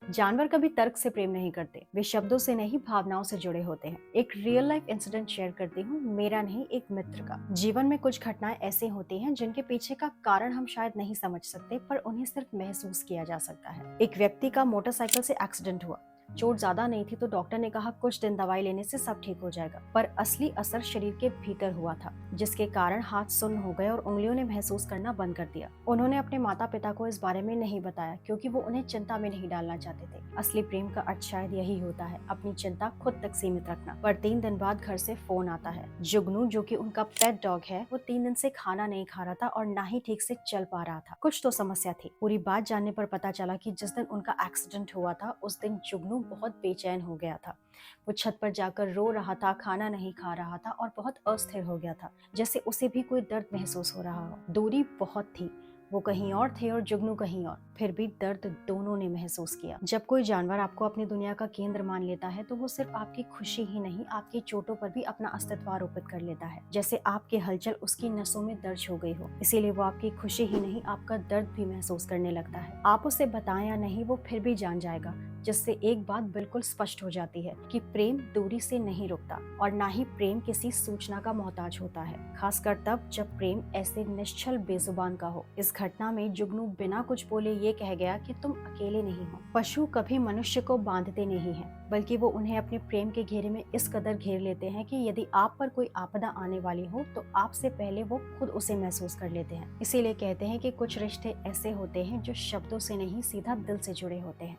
जानवर कभी तर्क से प्रेम नहीं करते, वे शब्दों से नहीं भावनाओं से जुड़े होते हैं। एक रियल लाइफ इंसिडेंट शेयर करती हूँ, मेरा नहीं एक मित्र का। जीवन में कुछ घटनाएं ऐसी होती हैं जिनके पीछे का कारण हम शायद नहीं समझ सकते, पर उन्हें सिर्फ महसूस किया जा सकता है। एक व्यक्ति का मोटरसाइकिल से एक्सीडेंट हुआ। चोट ज्यादा नहीं थी तो डॉक्टर ने कहा कुछ दिन दवाई लेने से सब ठीक हो जाएगा, पर असली असर शरीर के भीतर हुआ था, जिसके कारण हाथ सुन्न हो गए और उंगलियों ने महसूस करना बंद कर दिया। उन्होंने अपने माता पिता को इस बारे में नहीं बताया क्योंकि वो उन्हें चिंता में नहीं डालना चाहते थे। असली प्रेम का अर्थ शायद यही होता है, अपनी चिंता खुद तक सीमित रखना। पर 3 दिन बाद घर से फोन आता है। जुगनू, जो कि उनका पेट डॉग है, वो 3 दिन से खाना नहीं खा रहा था और ना ही ठीक से चल पा रहा था। कुछ तो समस्या थी। पूरी बात जानने पर पता चला कि जिस दिन उनका एक्सीडेंट हुआ था उस दिन जुगनू बहुत बेचैन हो गया था। वो छत पर जाकर रो रहा था, खाना नहीं खा रहा था और बहुत अस्थिर हो गया था, जैसे उसे भी कोई दर्द महसूस हो रहा हो। दूरी बहुत थी, वो कहीं और थे और जुगनू कहीं और, फिर भी दर्द दोनों ने महसूस किया। जब कोई जानवर आपको अपनी दुनिया का केंद्र मान लेता है तो वो सिर्फ आपकी खुशी ही नहीं, आपकी चोटों पर भी अपना अस्तित्व आरोपित कर लेता है, जैसे आपकी हलचल उसकी नसों में दर्ज हो गई हो। इसीलिए वो आपकी खुशी ही नहीं, आपका दर्द भी महसूस करने लगता है। आप उसे बताएं या नहीं, वो फिर भी जान जाएगा। जिससे एक बात बिल्कुल स्पष्ट हो जाती है कि प्रेम दूरी से नहीं रुकता और ना ही प्रेम किसी सूचना का मोहताज होता है, खासकर तब जब प्रेम ऐसे निश्चल बेजुबान का हो। इस घटना में जुगनू बिना कुछ बोले ये कह गया कि तुम अकेले नहीं हो। पशु कभी मनुष्य को बांधते नहीं हैं, बल्कि वो उन्हें अपने प्रेम के घेरे में इस कदर घेर लेते हैं कि यदि आप पर कोई आपदा आने वाली हो तो आपसे पहले वो खुद उसे महसूस कर लेते हैं। इसीलिए कहते हैं कि कुछ रिश्ते ऐसे होते हैं जो शब्दों से नहीं, सीधा दिल से जुड़े होते हैं।